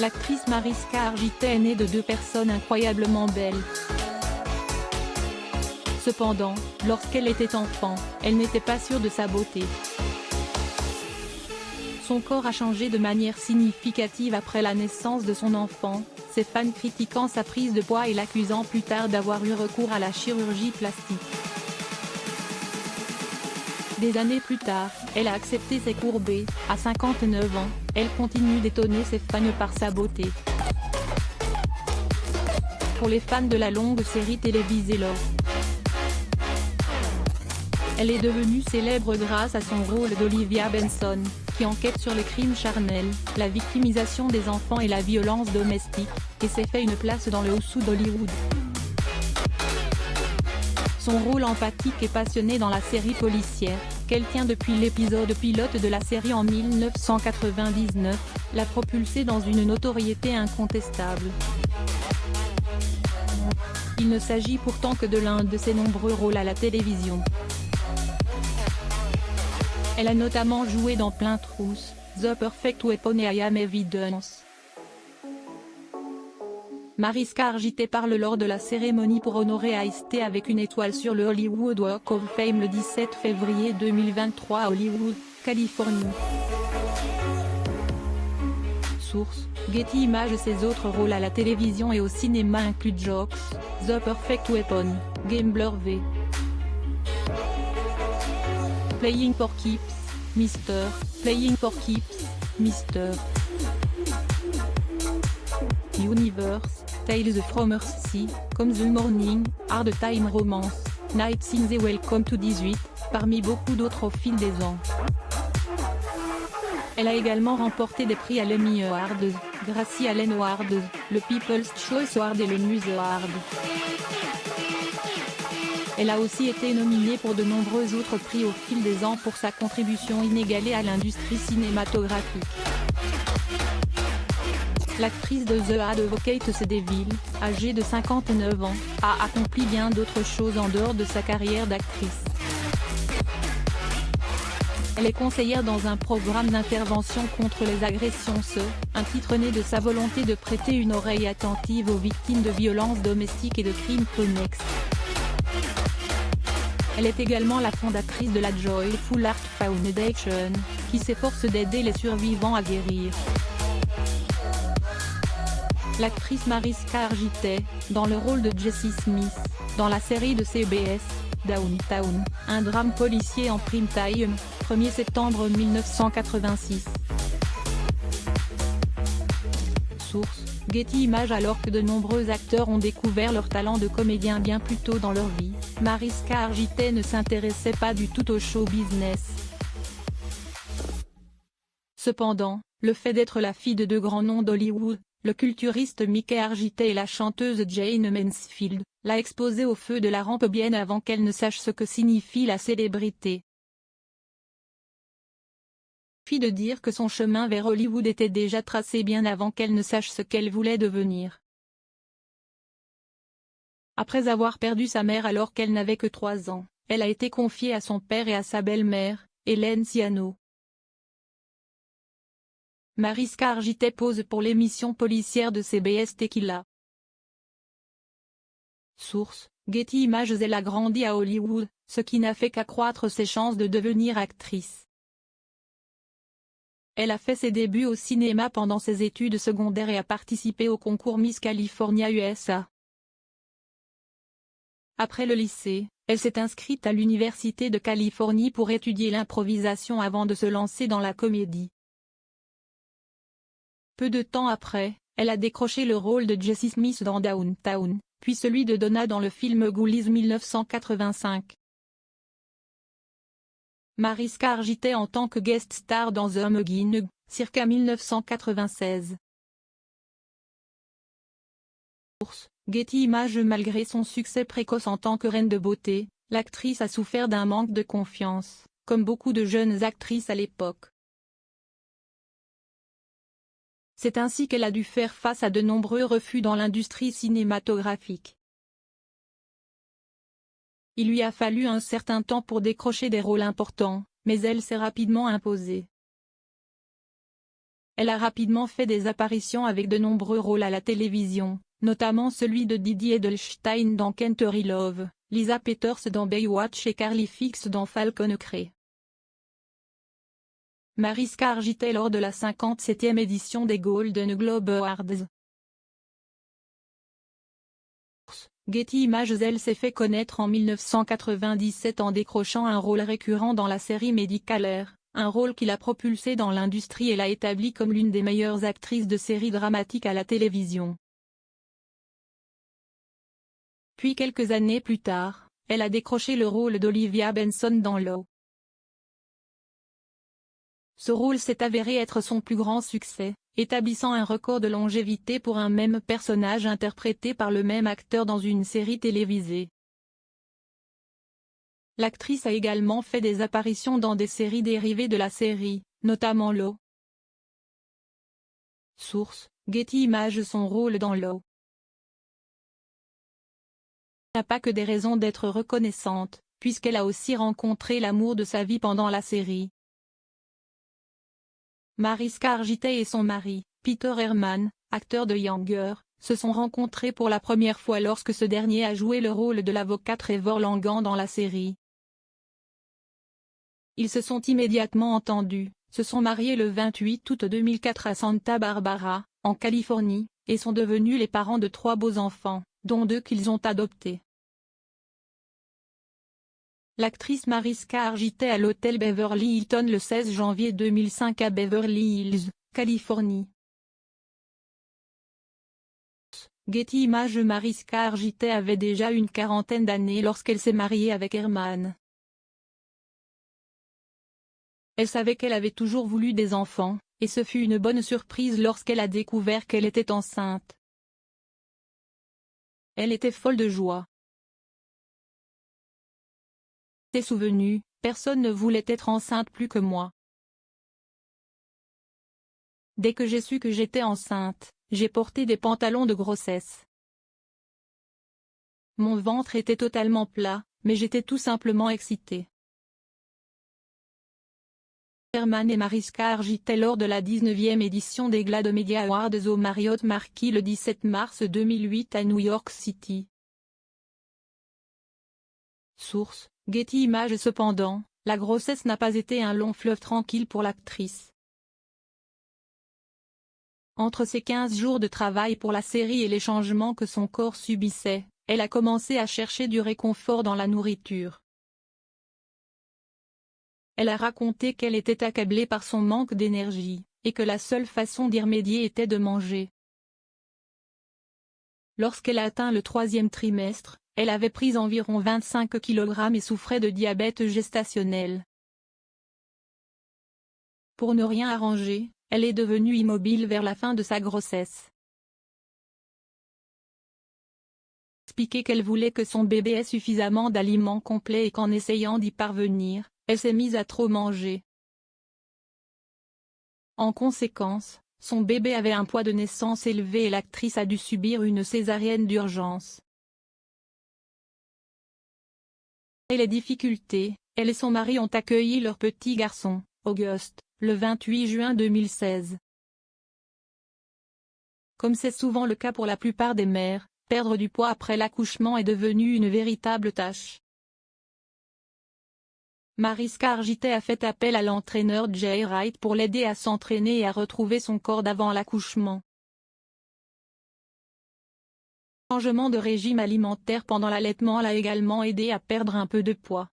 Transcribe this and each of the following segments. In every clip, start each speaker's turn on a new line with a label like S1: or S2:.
S1: L'actrice Mariska Hargitay est née de deux personnes incroyablement belles. Cependant, lorsqu'elle était enfant, elle n'était pas sûre de sa beauté. Son corps a changé de manière significative après la naissance de son enfant, ses fans critiquant sa prise de poids et l'accusant plus tard d'avoir eu recours à la chirurgie plastique. Des années plus tard, elle a accepté ses courbées. À 59 ans, elle continue d'étonner ses fans par sa beauté. Pour les fans de la longue série télévisée Love, elle est devenue célèbre grâce à son rôle d'Olivia Benson, qui enquête sur les crimes charnels, la victimisation des enfants et la violence domestique, et s'est fait une place dans le Housseau d'Hollywood. Son rôle empathique et passionné dans la série policière, qu'elle tient depuis l'épisode pilote de la série en 1999, l'a propulsée dans une notoriété incontestable. Il ne s'agit pourtant que de l'un de ses nombreux rôles à la télévision. Elle a notamment joué dans Plein Trousse, The Perfect Weapon et I Am Evidence. Mariska Hargitay parle lors de la cérémonie pour honorer Ice-T avec une étoile sur le Hollywood Walk of Fame le 17 février 2023 à Hollywood, Californie. Source: Getty Images. Ses autres rôles à la télévision et au cinéma incluent Jocks, The Perfect Weapon, Gambler v. Playing for Keeps, Mr. Playing for Keeps, Mr. Universe, Tales from Earthsea, Come the Morning, Hard Time Romance, Nights in the Welcome to 18, parmi beaucoup d'autres au fil des ans. Elle a également remporté des prix à l'Emmy Awards, Gracie Allen Awards, le People's Choice Award et le Muse Award. Elle a aussi été nominée pour de nombreux autres prix au fil des ans pour sa contribution inégalée à l'industrie cinématographique. L'actrice de The Advocate Cedeville, âgée de 59 ans, a accompli bien d'autres choses en dehors de sa carrière d'actrice. Elle est conseillère dans un programme d'intervention contre les agressions un titre né de sa volonté de prêter une oreille attentive aux victimes de violences domestiques et de crimes connexes. Elle est également la fondatrice de la Joyful Heart Foundation, qui s'efforce d'aider les survivants à guérir. L'actrice Mariska Hargitay, dans le rôle de Jessie Smith, dans la série de CBS, Downtown, un drame policier en prime time, 1er septembre 1986. Source: Getty Images. Alors que de nombreux acteurs ont découvert leur talent de comédien bien plus tôt dans leur vie, Mariska Hargitay ne s'intéressait pas du tout au show business. Cependant, le fait d'être la fille de deux grands noms d'Hollywood, le culturiste Mickey Hargitay et la chanteuse Jane Mansfield, l'a exposée au feu de la rampe bien avant qu'elle ne sache ce que signifie la célébrité. Fit de dire que son chemin vers Hollywood était déjà tracé bien avant qu'elle ne sache ce qu'elle voulait devenir. Après avoir perdu sa mère alors qu'elle n'avait que 3 ans, elle a été confiée à son père et à sa belle-mère, Hélène Ciano. Mariska Hargitay pose pour l'émission policière de CBS Tequila. Source: Getty Images. Elle a grandi à Hollywood, ce qui n'a fait qu'accroître ses chances de devenir actrice. Elle a fait ses débuts au cinéma pendant ses études secondaires et a participé au concours Miss California USA. Après le lycée, elle s'est inscrite à l'Université de Californie pour étudier l'improvisation avant de se lancer dans la comédie. Peu de temps après, elle a décroché le rôle de Jessie Smith dans Downtown, puis celui de Donna dans le film Ghoulies 1985. Mariska Hargitay en tant que guest star dans The Muggin, circa 1996. Source: Getty Images. Malgré son succès précoce en tant que reine de beauté, l'actrice a souffert d'un manque de confiance, comme beaucoup de jeunes actrices à l'époque. C'est ainsi qu'elle a dû faire face à de nombreux refus dans l'industrie cinématographique. Il lui a fallu un certain temps pour décrocher des rôles importants, mais elle s'est rapidement imposée. elle a rapidement fait des apparitions avec de nombreux rôles à la télévision, notamment celui de Didi Edelstein dans Country Love, Lisa Peters dans Baywatch et Carly Fix dans Falcon Crest. Mariska Hargitay lors de la 57e édition des Golden Globe Awards. Getty Images. Elle s'est fait connaître en 1997 en décrochant un rôle récurrent dans la série Medical Air, un rôle qui l'a propulsée dans l'industrie et l'a établie comme l'une des meilleures actrices de séries dramatiques à la télévision. Puis quelques années plus tard, elle a décroché le rôle d'Olivia Benson dans Law. Ce rôle s'est avéré être son plus grand succès, établissant un record de longévité pour un même personnage interprété par le même acteur dans une série télévisée. L'actrice a également fait des apparitions dans des séries dérivées de la série, notamment Law. Source: Getty Images. Son rôle dans Law n'a pas que des raisons d'être reconnaissante, puisqu'elle a aussi rencontré l'amour de sa vie pendant la série. Mariska Hargitay et son mari, Peter Herman, acteur de Younger, se sont rencontrés pour la première fois lorsque ce dernier a joué le rôle de l'avocat Trevor Langan dans la série. Ils se sont immédiatement entendus, se sont mariés le 28 août 2004 à Santa Barbara, en Californie, et sont devenus les parents de 3 beaux enfants, dont 2 qu'ils ont adoptés. L'actrice Mariska Hargitay à l'hôtel Beverly Hilton le 16 janvier 2005 à Beverly Hills, Californie. Getty Images. Mariska Hargitay avait déjà une quarantaine d'années lorsqu'elle s'est mariée avec Herman. Elle savait qu'elle avait toujours voulu des enfants, et ce fut une bonne surprise lorsqu'elle a découvert qu'elle était enceinte. Elle était folle de joie. T'es souvenu, personne ne voulait être enceinte plus que moi. Dès que j'ai su que j'étais enceinte, j'ai porté des pantalons de grossesse. Mon ventre était totalement plat, mais j'étais tout simplement excitée. Herman et Mariska Hargitay lors de la 19e édition des GLAAD Media Awards au Marriott Marquis le 17 mars 2008 à New York City. Source: Getty Images. Cependant, la grossesse n'a pas été un long fleuve tranquille pour l'actrice. Entre ses 15 jours de travail pour la série et les changements que son corps subissait, elle a commencé à chercher du réconfort dans la nourriture. Elle a raconté qu'elle était accablée par son manque d'énergie, et que la seule façon d'y remédier était de manger. Lorsqu'elle a atteint le 3e trimestre, elle avait pris environ 25 kg et souffrait de diabète gestationnel. Pour ne rien arranger, elle est devenue immobile vers la fin de sa grossesse. Expliqué qu'elle voulait que son bébé ait suffisamment d'aliments complets et qu'en essayant d'y parvenir, elle s'est mise à trop manger. En conséquence, son bébé avait un poids de naissance élevé et l'actrice a dû subir une césarienne d'urgence. Et les difficultés, elle et son mari ont accueilli leur petit garçon, Auguste, le 28 juin 2016. Comme c'est souvent le cas pour la plupart des mères, perdre du poids après l'accouchement est devenu une véritable tâche. Mariska Hargitay a fait appel à l'entraîneur Jay Wright pour l'aider à s'entraîner et à retrouver son corps d'avant l'accouchement. Le changement de régime alimentaire pendant l'allaitement l'a également aidé à perdre un peu de poids.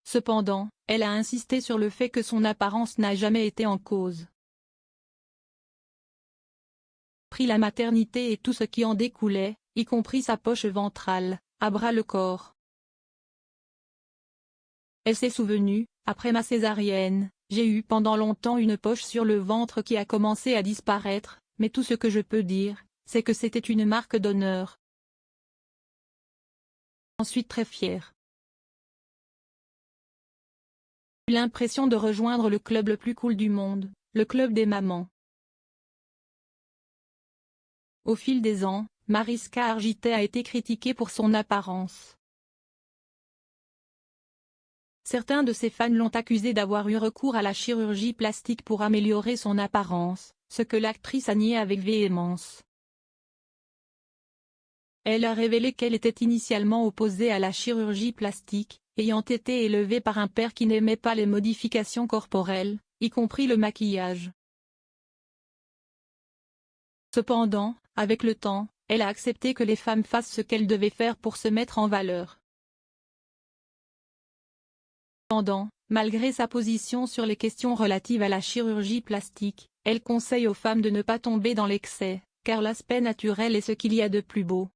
S1: Cependant, elle a insisté sur le fait que son apparence n'a jamais été en cause. Pris la maternité et tout ce qui en découlait, y compris sa poche ventrale, à bras le corps. Elle s'est souvenue, après ma césarienne, j'ai eu pendant longtemps une poche sur le ventre qui a commencé à disparaître, mais tout ce que je peux dire, c'est que c'était une marque d'honneur. Ensuite très fière. J'ai eu l'impression de rejoindre le club le plus cool du monde, le club des mamans. Au fil des ans, Mariska Hargitay a été critiquée pour son apparence. Certains de ses fans l'ont accusée d'avoir eu recours à la chirurgie plastique pour améliorer son apparence, ce que l'actrice a nié avec véhémence. Elle a révélé qu'elle était initialement opposée à la chirurgie plastique, ayant été élevée par un père qui n'aimait pas les modifications corporelles, y compris le maquillage. Cependant, avec le temps, elle a accepté que les femmes fassent ce qu'elles devaient faire pour se mettre en valeur. Cependant, malgré sa position sur les questions relatives à la chirurgie plastique, elle conseille aux femmes de ne pas tomber dans l'excès, car l'aspect naturel est ce qu'il y a de plus beau.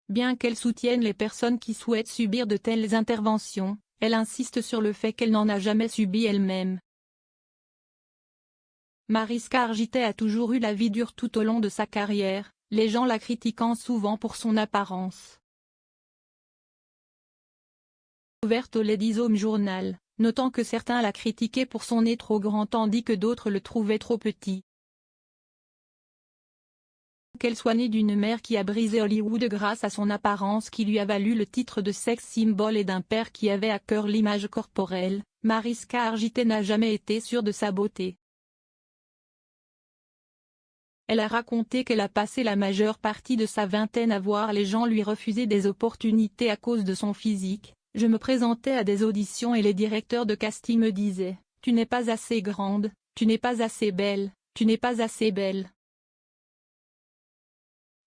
S1: Bien qu'elle soutienne les personnes qui souhaitent subir de telles interventions, elle insiste sur le fait qu'elle n'en a jamais subi elle-même. Mariska Hargitay a toujours eu la vie dure tout au long de sa carrière, les gens la critiquant souvent pour son apparence. Ouverte au Ladies Home Journal, notant que certains la critiquaient pour son nez trop grand tandis que d'autres le trouvaient trop petit. Qu'elle soit née d'une mère qui a brisé Hollywood grâce à son apparence qui lui a valu le titre de sex symbol et d'un père qui avait à cœur l'image corporelle, Mariska Hargitay n'a jamais été sûre de sa beauté. Elle a raconté qu'elle a passé la majeure partie de sa vingtaine à voir les gens lui refuser des opportunités à cause de son physique. Je me présentais à des auditions et les directeurs de casting me disaient « Tu n'es pas assez grande, tu n'es pas assez belle, tu n'es pas assez belle.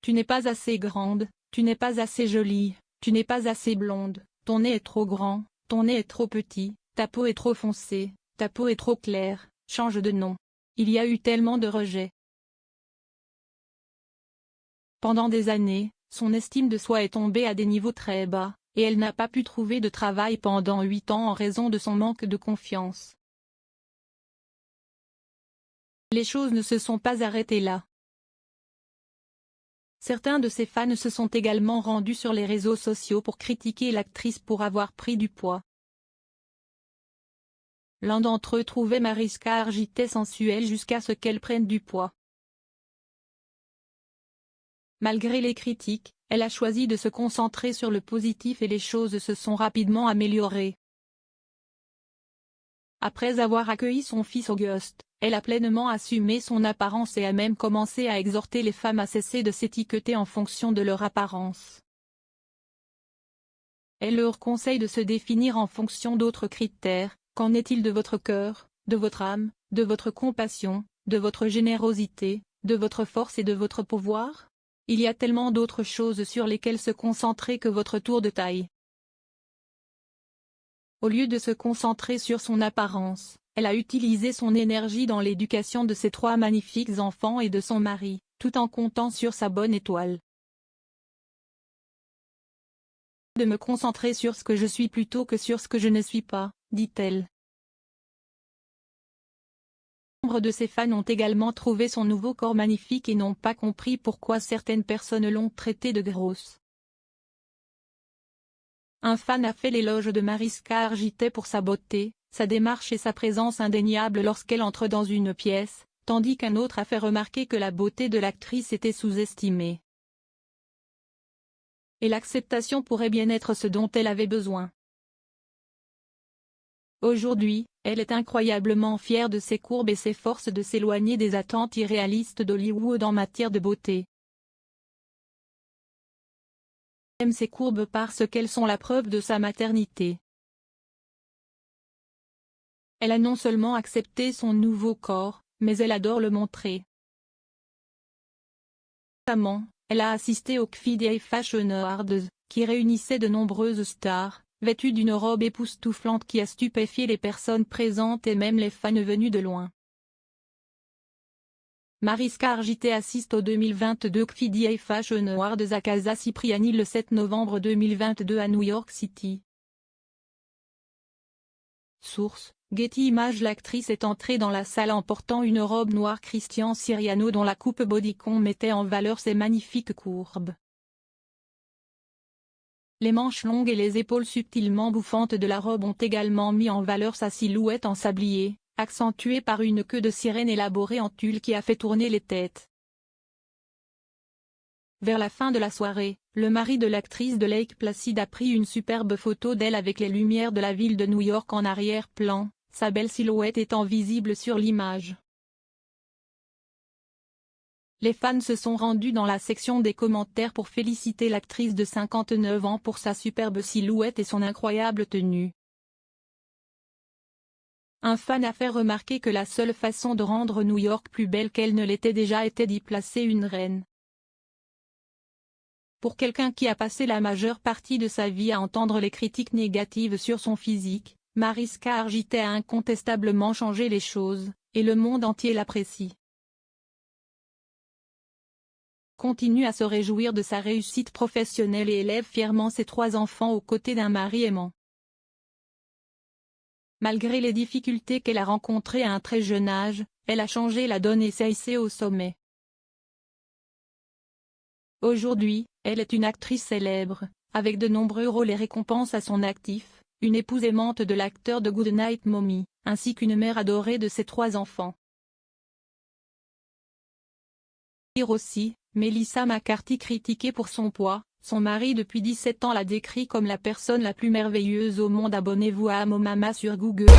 S1: Tu n'es pas assez grande, tu n'es pas assez jolie, tu n'es pas assez blonde, ton nez est trop grand, ton nez est trop petit, ta peau est trop foncée, ta peau est trop claire, change de nom. » Il y a eu tellement de rejets. Pendant des années, son estime de soi est tombée à des niveaux très bas, et elle n'a pas pu trouver de travail pendant 8 ans en raison de son manque de confiance. Les choses ne se sont pas arrêtées là. Certains de ses fans se sont également rendus sur les réseaux sociaux pour critiquer l'actrice pour avoir pris du poids. L'un d'entre eux trouvait Mariska Hargitay sensuelle jusqu'à ce qu'elle prenne du poids. Malgré les critiques, elle a choisi de se concentrer sur le positif et les choses se sont rapidement améliorées. Après avoir accueilli son fils Auguste, elle a pleinement assumé son apparence et a même commencé à exhorter les femmes à cesser de s'étiqueter en fonction de leur apparence. Elle leur conseille de se définir en fonction d'autres critères. Qu'en est-il de votre cœur, de votre âme, de votre compassion, de votre générosité, de votre force et de votre pouvoir ? Il y a tellement d'autres choses sur lesquelles se concentrer que votre tour de taille. Au lieu de se concentrer sur son apparence, elle a utilisé son énergie dans l'éducation de ses 3 magnifiques enfants et de son mari, tout en comptant sur sa bonne étoile. De me concentrer sur ce que je suis plutôt que sur ce que je ne suis pas, dit-elle. Nombre de ses fans ont également trouvé son nouveau corps magnifique et n'ont pas compris pourquoi certaines personnes l'ont traité de grosse. Un fan a fait l'éloge de Mariska Hargitay pour sa beauté, sa démarche et sa présence indéniable lorsqu'elle entre dans une pièce, tandis qu'un autre a fait remarquer que la beauté de l'actrice était sous-estimée. Et l'acceptation pourrait bien être ce dont elle avait besoin. Aujourd'hui, elle est incroyablement fière de ses courbes et s'efforce de s'éloigner des attentes irréalistes d'Hollywood en matière de beauté. Elle aime ses courbes parce qu'elles sont la preuve de sa maternité. Elle a non seulement accepté son nouveau corps, mais elle adore le montrer. Récemment, elle a assisté au KFIDE Fashion Awards, qui réunissait de nombreuses stars, vêtues d'une robe époustouflante qui a stupéfié les personnes présentes et même les fans venus de loin. Mariska Hargitay assiste au 2022 KFIDE Fashion Awards à Casa Cipriani le 7 novembre 2022 à New York City. Source: Getty Images. L'actrice est entrée dans la salle en portant une robe noire Christian Siriano dont la coupe bodycon mettait en valeur ses magnifiques courbes. Les manches longues et les épaules subtilement bouffantes de la robe ont également mis en valeur sa silhouette en sablier, accentuée par une queue de sirène élaborée en tulle qui a fait tourner les têtes. Vers la fin de la soirée, le mari de l'actrice de Lake Placid a pris une superbe photo d'elle avec les lumières de la ville de New York en arrière-plan, sa belle silhouette étant visible sur l'image. Les fans se sont rendus dans la section des commentaires pour féliciter l'actrice de 59 ans pour sa superbe silhouette et son incroyable tenue. Un fan a fait remarquer que la seule façon de rendre New York plus belle qu'elle ne l'était déjà était d'y placer une reine. Pour quelqu'un qui a passé la majeure partie de sa vie à entendre les critiques négatives sur son physique, Mariska Hargitay a incontestablement changé les choses, et le monde entier l'apprécie. Continue à se réjouir de sa réussite professionnelle et élève fièrement ses 3 enfants aux côtés d'un mari aimant. Malgré les difficultés qu'elle a rencontrées à un très jeune âge, elle a changé la donne et s'est hissée au sommet. Aujourd'hui, elle est une actrice célèbre, avec de nombreux rôles et récompenses à son actif, une épouse aimante de l'acteur de Goodnight Mommy, ainsi qu'une mère adorée de ses 3 enfants. Aussi, Melissa McCarthy critiquée pour son poids, son mari depuis 17 ans la décrit comme la personne la plus merveilleuse au monde. Abonnez-vous à Amomama sur Google.